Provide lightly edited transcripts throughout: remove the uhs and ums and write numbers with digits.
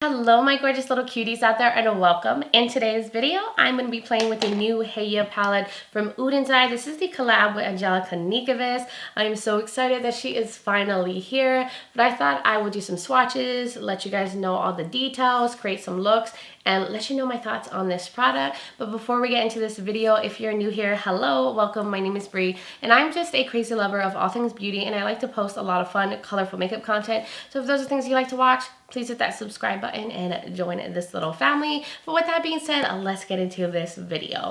Hello my gorgeous little cuties out there and welcome. In today's video, I'm going to be playing with the new Hela palette from Oden. This is the collab with Angelica Nyqvist. I'm so excited that she is finally here, but I thought I would do some swatches, let you guys know all the details, create some looks, and let you know my thoughts on this product. But before we get into this video, if you're new here, hello, welcome. My name is Bree, and I'm just a crazy lover of all things beauty, and I like to post a lot of fun, colorful makeup content. So if those are things you like to watch, please hit that subscribe button and join this little family. But with that being said, let's get into this video.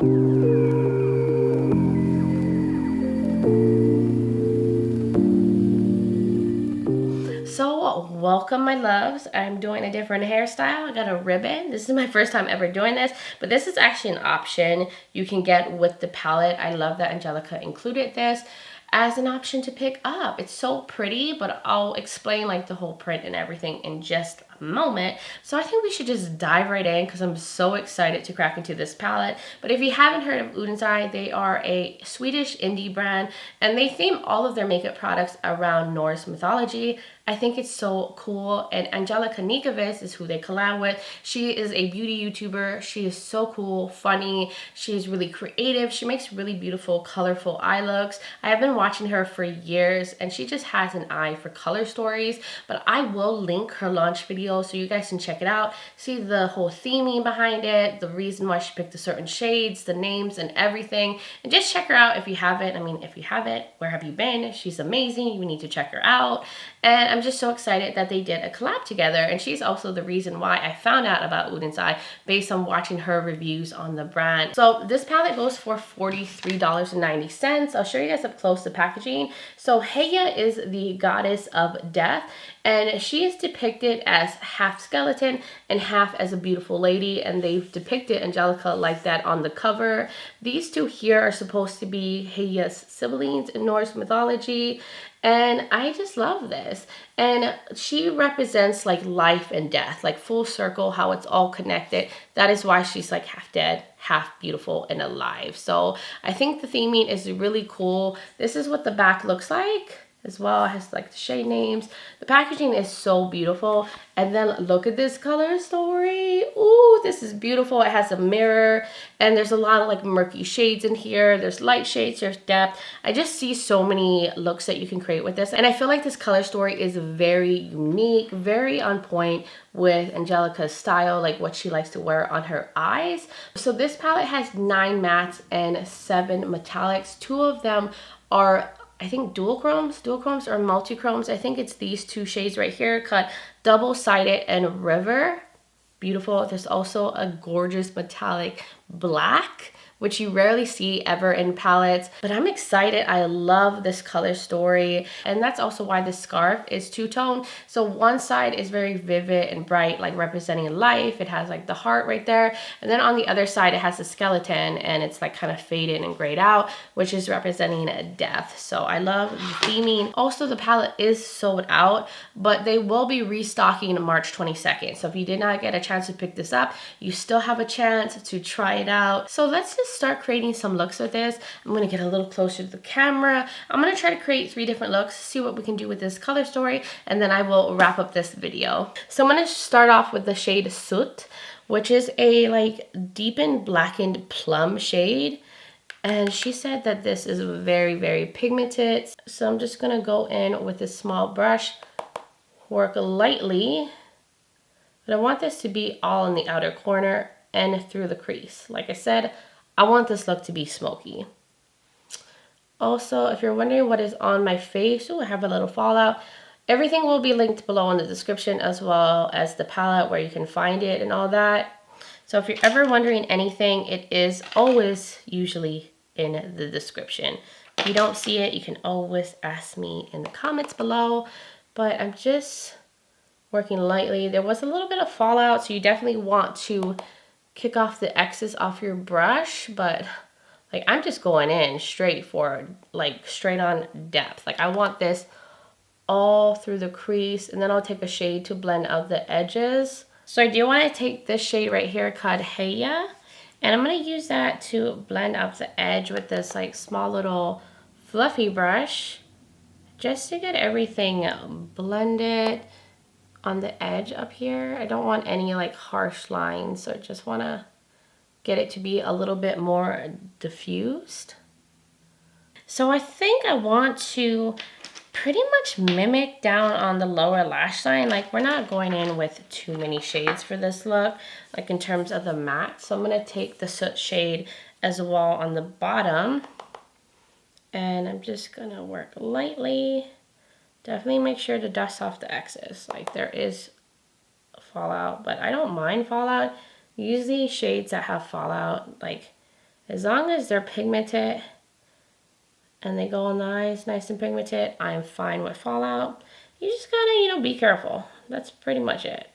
So welcome my loves. I'm doing a different hairstyle. I got a ribbon. This is my first time ever doing this, but this is actually an option you can get with the palette. I love that Angelica included this as an option to pick up. It's so pretty, but I'll explain like the whole print and everything in just a moment. So I think we should just dive right in because I'm so excited to crack into this palette. But if you haven't heard of Oden, they are a Swedish indie brand and they theme all of their makeup products around Norse mythology. I think it's so cool, and Angelica Nyqvist is who they collab with. She is a beauty YouTuber. She is so cool, funny. She's really creative. She makes really beautiful, colorful eye looks. I have been watching her for years, and she just has an eye for color stories. But I will link her launch video so you guys can check it out, see the whole theming behind it, the reason why she picked the certain shades, the names, and everything. And just check her out if you haven't. I mean, if you haven't, where have you been? She's amazing. You need to check her out. And I'm just so excited that they did a collab together, and she's also the reason why I found out about Oden based on watching her reviews on the brand. So this palette goes for $43.90. I'll show you guys up close the packaging. So Hela is the goddess of death, and she is depicted as half skeleton and half as a beautiful lady, and they've depicted Angelica like that on the cover. These two here are supposed to be Hela's siblings in Norse mythology, and I just love this. And she represents like life and death, like full circle, how it's all connected. That is why she's like half dead, half beautiful and alive. So I think the theming is really cool. This is what the back looks like as well. It has like the shade names. The packaging is so beautiful. And then look at this color story. Ooh, this is beautiful. It has a mirror and there's a lot of like murky shades in here. There's light shades, there's depth. I just see so many looks that you can create with this. And I feel like this color story is very unique, very on point with Angelica's style, like what she likes to wear on her eyes. So this palette has 9 mattes and 7 metallics. 2 of them are, I think, dual chromes or multi-chromes. I think it's these 2 shades right here, cut double-sided and river. Beautiful. There's also a gorgeous metallic black, which you rarely see ever in palettes. But I'm excited. I love this color story. And that's also why this scarf is two-tone. So one side is very vivid and bright, like representing life. It has like the heart right there. And then on the other side, it has the skeleton and it's like kind of faded and grayed out, which is representing death. So I love the theming. Also, the palette is sold out, but they will be restocking March 22nd. So if you did not get a chance to pick this up, you still have a chance to try it out. So let's just start creating some looks with this. I'm going to get a little closer to the camera. I'm going to try to create 3 different looks, see what we can do with this color story, and then I will wrap up this video. So I'm going to start off with the shade Soot, which is a like deepened blackened plum shade. And she said that this is very, very pigmented. So I'm just going to go in with a small brush, work lightly, but I want this to be all in the outer corner and through the crease. Like I said, I want this look to be smoky. Also, if you're wondering what is on my face, I have a little fallout. Everything will be linked below in the description, as well as the palette where you can find it and all that. So if you're ever wondering anything, it is always usually in the description. If you don't see it, you can always ask me in the comments below. But I'm just working lightly. There was a little bit of fallout, so you definitely want to kick off the excess off your brush, but like I'm just going in straight for like straight on depth. Like I want this all through the crease, and then I'll take a shade to blend out the edges. So I do want to take this shade right here called Hela, and I'm going to use that to blend out the edge with this like small little fluffy brush just to get everything blended on the edge up here. I don't want any like harsh lines, so I just want to get it to be a little bit more diffused. So I think I want to pretty much mimic down on the lower lash line. Like, we're not going in with too many shades for this look, like in terms of the matte. So I'm going to take the soot shade as well on the bottom. And I'm just going to work lightly. Definitely make sure to dust off the excess. Like, there is fallout, but I don't mind fallout. Usually shades that have fallout, like, as long as they're pigmented and they go nice and pigmented, I'm fine with fallout. You just gotta, you know, be careful. That's pretty much it.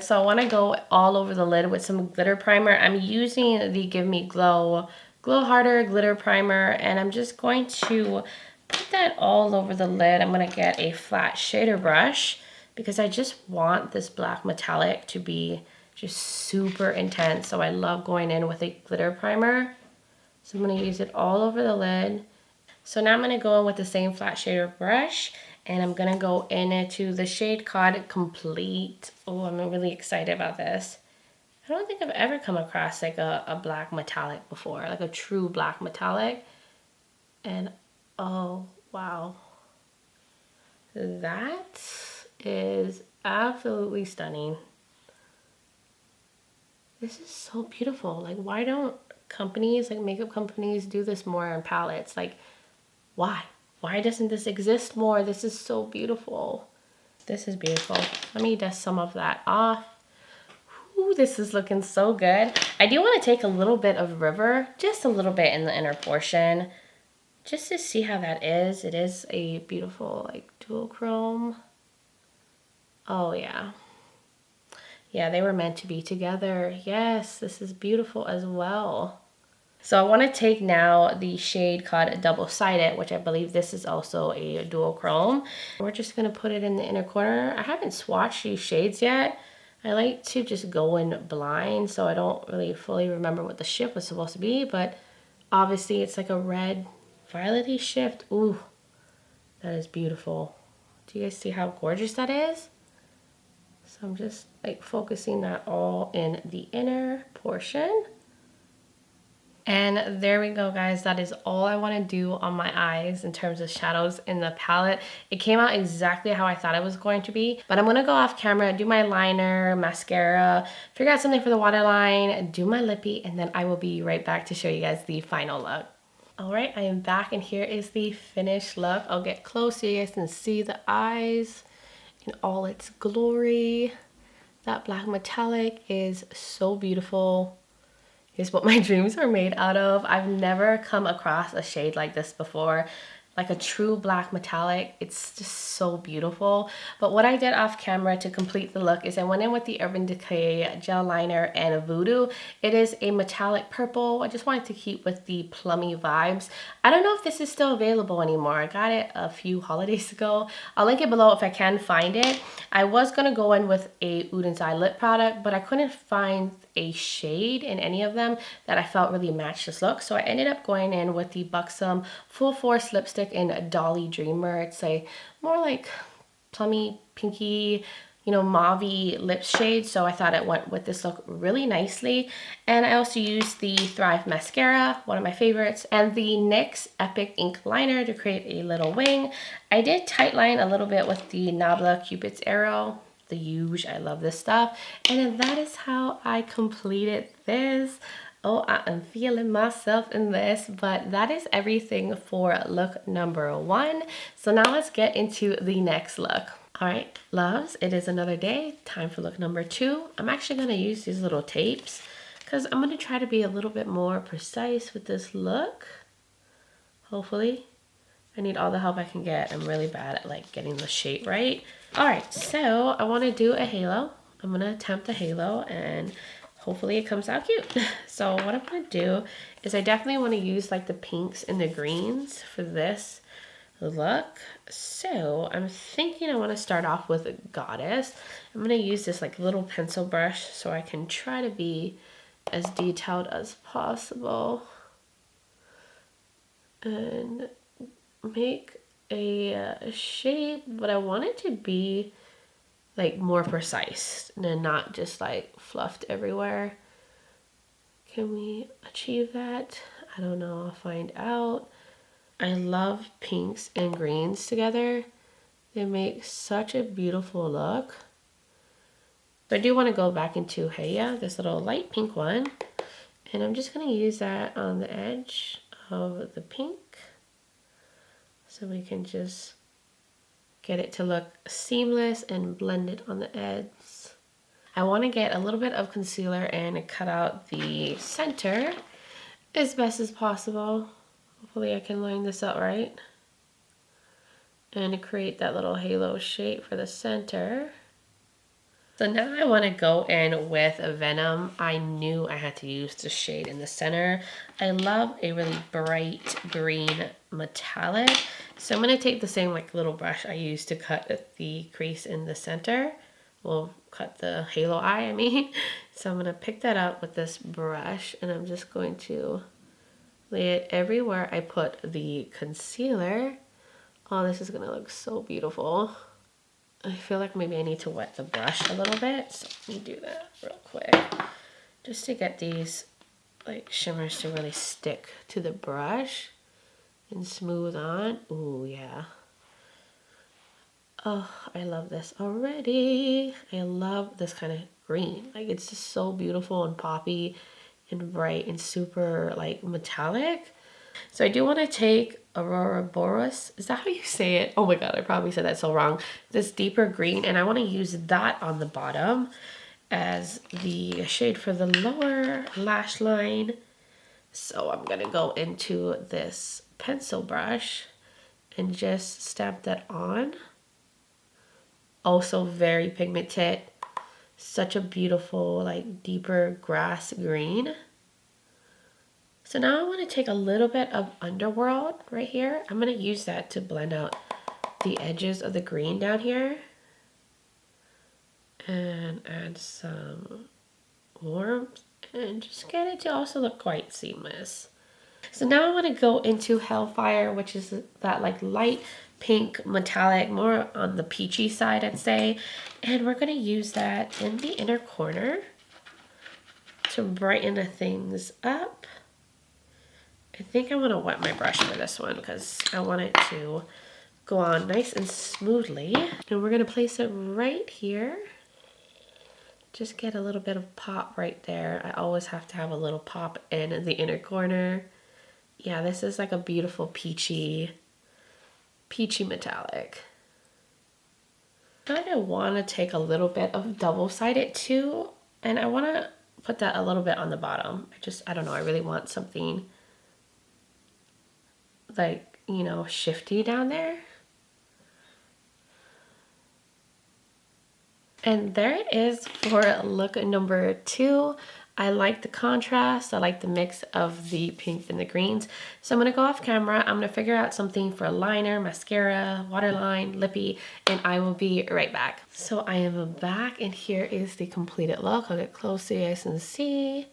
So I want to go all over the lid with some glitter primer. I'm using the Give Me Glow Harder glitter primer, and I'm just going to put that all over the lid. I'm going to get a flat shader brush because I just want this black metallic to be just super intense. So I love going in with a glitter primer. So I'm going to use it all over the lid. So now I'm going to go in with the same flat shader brush, and I'm going to go into the shade called Complete. Oh, I'm really excited about this. I don't think I've ever come across like a black metallic before, like a true black metallic. And oh, wow. That is absolutely stunning. This is so beautiful. Like, why don't companies, like makeup companies, do this more on palettes? Like, why? Why doesn't this exist more? This is so beautiful. This is beautiful. Let me dust some of that off. Ooh, this is looking so good. I do want to take a little bit of River, just a little bit in the inner portion, just to see how that is. It is a beautiful like dual chrome. Oh yeah. Yeah, they were meant to be together. Yes, this is beautiful as well. So I want to take now the shade called Double Sided, which I believe this is also a dual chrome. We're just going to put it in the inner corner. I haven't swatched these shades yet. I like to just go in blind, so I don't really fully remember what the shift was supposed to be, but obviously it's like a red violety shift. Ooh, that is beautiful. Do you guys see how gorgeous that is? So I'm just like focusing that all in the inner portion. And there we go, guys. That is all I want to do on my eyes in terms of shadows in the palette. It came out exactly how I thought it was going to be. But I'm going to go off camera, do my liner, mascara, figure out something for the waterline, do my lippy, and then I will be right back to show you guys the final look. All right, I am back, and here is the finished look. I'll get close so you guys can see the eyes in all its glory. That black metallic is so beautiful. Is what my dreams are made out of. I've never come across a shade like this before, like a true black metallic. It's just so beautiful. But what I did off camera to complete the look is I went in with the Urban Decay gel liner and Voodoo. It is a metallic purple. I just wanted to keep with the plummy vibes. I don't know if this is still available anymore. I got it a few holidays ago. I'll link it below if I can find it. I was gonna go in with a Oden's Eye lip product, but I couldn't find a shade in any of them that I felt really matched this look. So I ended up going in with the Buxom Full Force lipstick in Dolly Dreamer. It's a more like plummy, pinky, you know, mauve-y lip shade. So I thought it went with this look really nicely. And I also used the Thrive mascara, one of my favorites, and the NYX Epic Ink liner to create a little wing. I did tightline a little bit with the Nabla Cupid's Arrow. The huge, I love this stuff. And then that is how I completed this. Oh, I am feeling myself in this, but that is everything for look number 1. So now let's get into the next look. All right, loves, it is another day. Time for look number 2. I'm actually gonna use these little tapes because I'm gonna try to be a little bit more precise with this look. Hopefully. I need all the help I can get. I'm really bad at like getting the shape right. All right, so I want to do a halo. I'm going to attempt a halo and hopefully it comes out cute. So what I'm going to do is I definitely want to use like the pinks and the greens for this look. So I'm thinking I want to start off with Goddess. I'm going to use this like little pencil brush so I can try to be as detailed as possible and make a shape, but I want it to be like more precise and not just like fluffed everywhere. Can we achieve that? I don't know, I'll find out. I love pinks and greens together. They make such a beautiful look. But I do want to go back into Hela, this little light pink one. And I'm just going to use that on the edge of the pink. So we can just get it to look seamless and blend it on the edge. I want to get a little bit of concealer and cut out the center as best as possible. Hopefully I can line this up right. And create that little halo shape for the center. So now I want to go in with Venom. I knew I had to use the shade in the center. I love a really bright green metallic. So I'm going to take the same like little brush I used to cut the crease in the center. Well, cut the halo eye, I mean. So I'm going to pick that up with this brush and I'm just going to lay it everywhere I put the concealer. Oh, this is going to look so beautiful. I feel like maybe I need to wet the brush a little bit, so let me do that real quick. Just to get these like shimmers to really stick to the brush and smooth on. Ooh, yeah. Oh, I love this already. I love this kind of green. Like it's just so beautiful and poppy and bright and super like metallic. So I do want to take Aurora Boreas. Is that how you say it? Oh my god, I probably said that so wrong. This deeper green, and I want to use that on the bottom as the shade for the lower lash line. So I'm going to go into this pencil brush and just stamp that on. Also very pigmented. Such a beautiful, like deeper grass green. So now I want to take a little bit of Underworld right here. I'm going to use that to blend out the edges of the green down here. And add some warmth and just get it to also look quite seamless. So now I want to go into Hellfire, which is that like light pink metallic, more on the peachy side I'd say. And we're going to use that in the inner corner to brighten things up. I think I want to wet my brush for this one because I want it to go on nice and smoothly. And we're going to place it right here. Just get a little bit of pop right there. I always have to have a little pop in the inner corner. Yeah, this is like a beautiful peachy metallic. I kind of want to take a little bit of double-sided too. And I want to put that a little bit on the bottom. I don't know, I really want something like, you know, shifty down there. And there it is for look number 2. I like the contrast. I like the mix of the pink and the greens. So I'm going to go off camera. I'm going to figure out something for liner, mascara, waterline, lippy, and I will be right back. So I am back and here is the completed look. I'll get close so you guys can see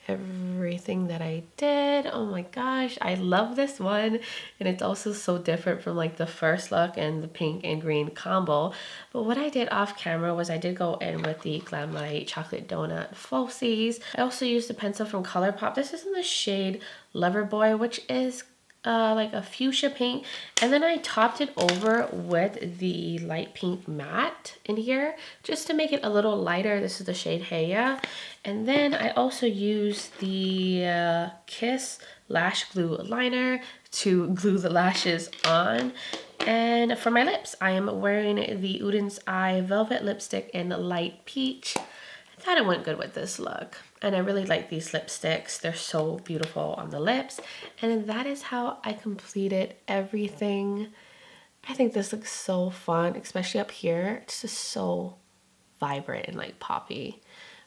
everything that I did. Oh my gosh, I love this one, and it's also so different from like the first look and the pink and green combo. But what I did off camera was I did go in with the Glam Light Chocolate Donut Falsies. I also used a pencil from ColourPop. This is in the shade Loverboy, which is like a fuchsia pink, and then I topped it over with the light pink matte in here just to make it a little lighter. This is the shade Hela. And then I also used the Kiss lash glue liner to glue the lashes on. And for my lips, I am wearing the Oden's Eye Velvet Lipstick in Light Peach. I thought it went good with this look. And I really like these lipsticks. They're so beautiful on the lips. And that is how I completed everything. I think this looks so fun, especially up here. It's just so vibrant and like poppy.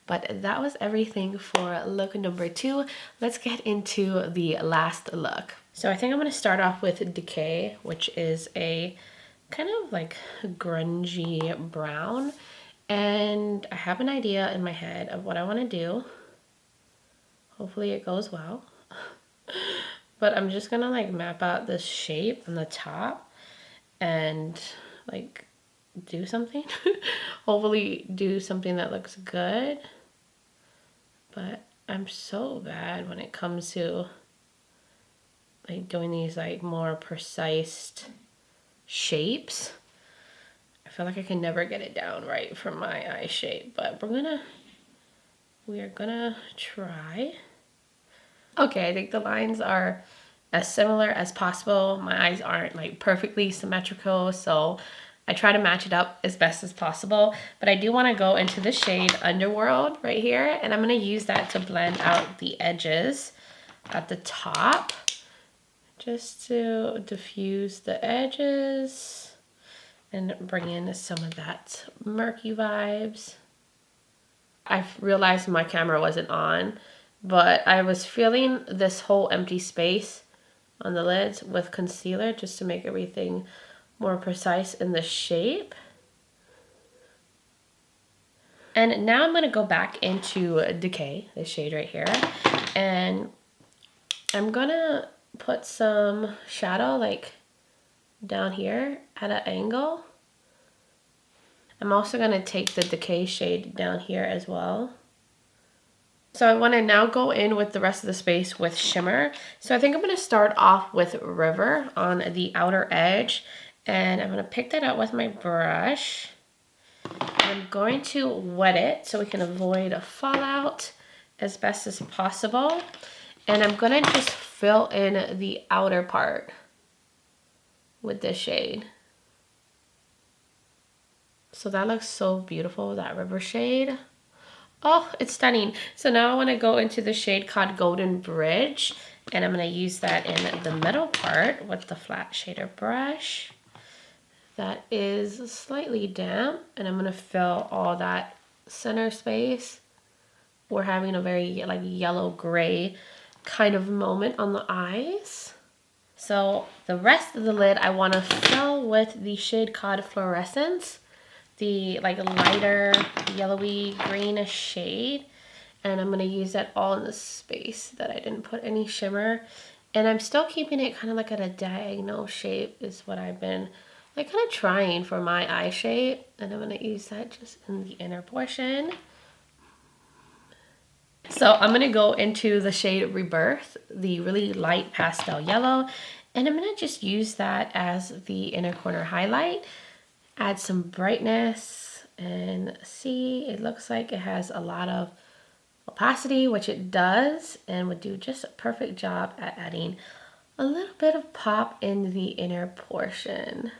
But that was everything for look number 2. Let's get into the last look. So I think I'm going to start off with Decay, which is a kind of like grungy brown. And I have an idea in my head of what I want to do. Hopefully it goes well. But I'm just gonna like map out this shape on the top and like do something. Hopefully do something that looks good. But I'm so bad when it comes to like doing these like more precise shapes. I feel like I can never get it down right for my eye shape, but we are gonna try. Okay, I think the lines are as similar as possible. My eyes aren't like perfectly symmetrical, so I try to match it up as best as possible. But I do want to go into the shade Underworld right here, and I'm going to use that to blend out the edges at the top, just to diffuse the edges and bring in some of that murky vibes. I've realized my camera wasn't on, but I was feeling this whole empty space on the lids with concealer just to make everything more precise in the shape. And now I'm going to go back into Decay, this shade right here, and I'm going to put some shadow like down here at an angle. I'm also going to take the Decay shade down here as well. So I want to now go in with the rest of the space with shimmer. So I think I'm going to start off with River on the outer edge. And I'm going to pick that up with my brush. I'm going to wet it so we can avoid a fallout as best as possible. And I'm going to just fill in the outer part with this shade. So that looks so beautiful, that River shade. Oh, it's stunning. So now I want to go into the shade called Golden Bridge, and I'm going to use that in the middle part with the flat shader brush. That is slightly damp, and I'm going to fill all that center space. We're having a very like yellow gray kind of moment on the eyes. So the rest of the lid I want to fill with the shade called Fluorescence, the like lighter yellowy greenish shade, and I'm going to use that all in the space that I didn't put any shimmer. And I'm still keeping it kind of like at a diagonal shape is what I've been like kind of trying for my eye shape, and I'm going to use that just in the inner portion. So I'm going to go into the shade Rebirth, the really light pastel yellow, and I'm going to just use that as the inner corner highlight. Add some brightness, and see, it looks like it has a lot of opacity, which it does, and would do just a perfect job at adding a little bit of pop in the inner portion.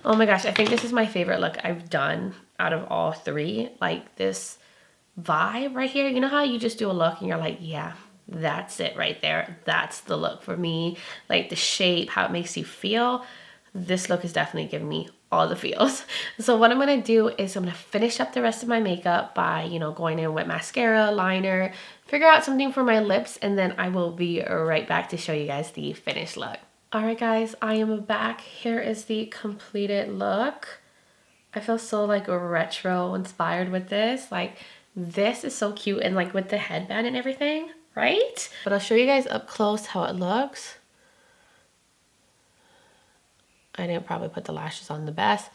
Oh my gosh, I think this is my favorite look I've done out of all three. Like this vibe right here, you know how you just do a look and you're like, yeah, that's it right there. That's the look for me. Like the shape, how it makes you feel. This look is definitely giving me all the feels. So what I'm going to do is I'm going to finish up the rest of my makeup by, you know, going in with mascara, liner, figure out something for my lips, and then I will be right back to show you guys the finished look. All right, guys, I am back. Here is the completed look. I feel so like retro inspired with this. Like this is so cute, and like with the headband and everything, right? But I'll show you guys up close how it looks. I didn't probably put the lashes on the best,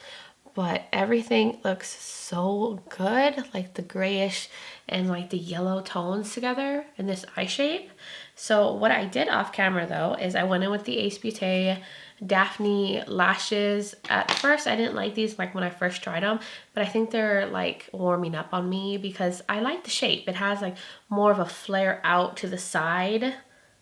but everything looks so good, like the grayish and like the yellow tones together in this eye shape. So what I did off camera though is I went in with the Ace Beauté Daphne lashes. At first I didn't like these like when I first tried them, but I think they're like warming up on me because I like the shape. It has like more of a flare out to the side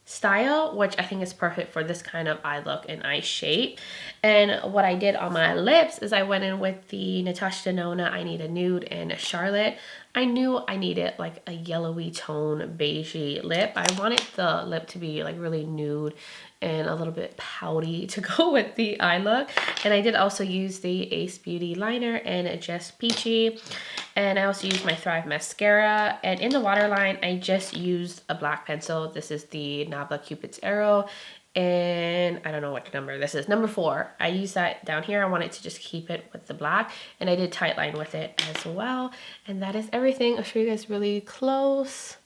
style, which I think is perfect for this kind of eye look and eye shape. And what I did on my lips is I went in with the Natasha Denona I Need a Nude and Charlotte. I knew I needed like a yellowy tone beigey lip. I wanted the lip to be like really nude and a little bit pouty to go with the eye look. And I did also use the Ace Beauty liner and Just Peachy. And I also used my Thrive mascara. And in the waterline, I just used a black pencil. This is the Nabla Cupid's Arrow. And I don't know what number this is, number 4. I used that down here. I wanted to just keep it with the black. And I did tightline with it as well. And that is everything. I'll show you guys really close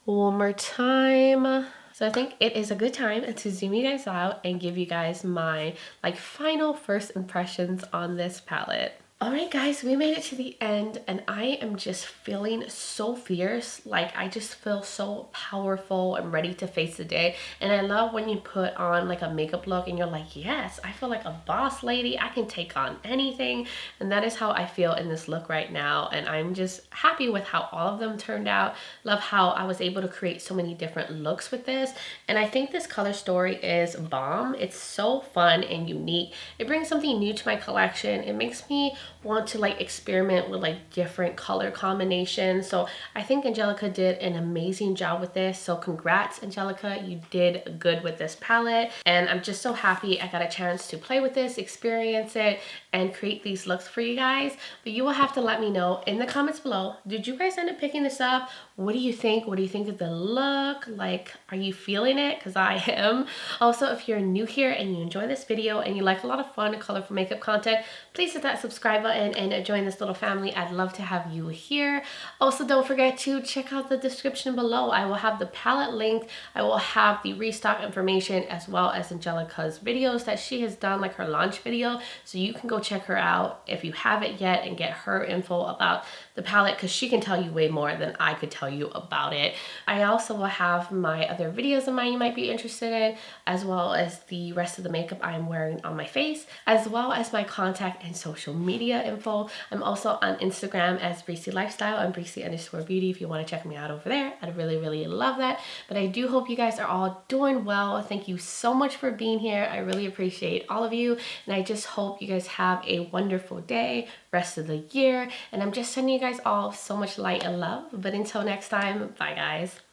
one more time. So I think it is a good time to zoom you guys out and give you guys my like final first impressions on this palette. Alright guys, we made it to the end and I am just feeling so fierce. Like I just feel so powerful and ready to face the day. And I love when you put on like a makeup look and you're like, yes, I feel like a boss lady. I can take on anything. And that is how I feel in this look right now. And I'm just happy with how all of them turned out. Love how I was able to create so many different looks with this. And I think this color story is bomb. It's so fun and unique. It brings something new to my collection. It makes me want to like experiment with like different color combinations. So I think Angelica did an amazing job with this. So congrats, Angelica, you did good with this palette. And I'm just so happy I got a chance to play with this, experience it, and create these looks for you guys. But you will have to let me know in the comments below, did you guys end up picking this up? What do you think? What do you think of the look? Like, are you feeling it? Because I am. Also, if you're new here and you enjoy this video and you like a lot of fun, colorful makeup content, please hit that subscribe button and join this little family. I'd love to have you here. Also, don't forget to check out the description below. I will have the palette link. I will have the restock information as well as Angelica's videos that she has done, like her launch video. So you can go check her out if you haven't yet and get her info about the palette because she can tell you way more than I could tell you about it. I also will have my other videos of mine you might be interested in, as well as the rest of the makeup I'm wearing on my face, as well as my contact and social media info. I'm also on Instagram as Breezy Lifestyle and Breezy_beauty if you want to check me out over there. I'd really, really love that. But I do hope you guys are all doing well. Thank you so much for being here. I really appreciate all of you. And I just hope you guys have a wonderful day, rest of the year. And I'm just sending you guys all so much light and love. But until next time, bye guys.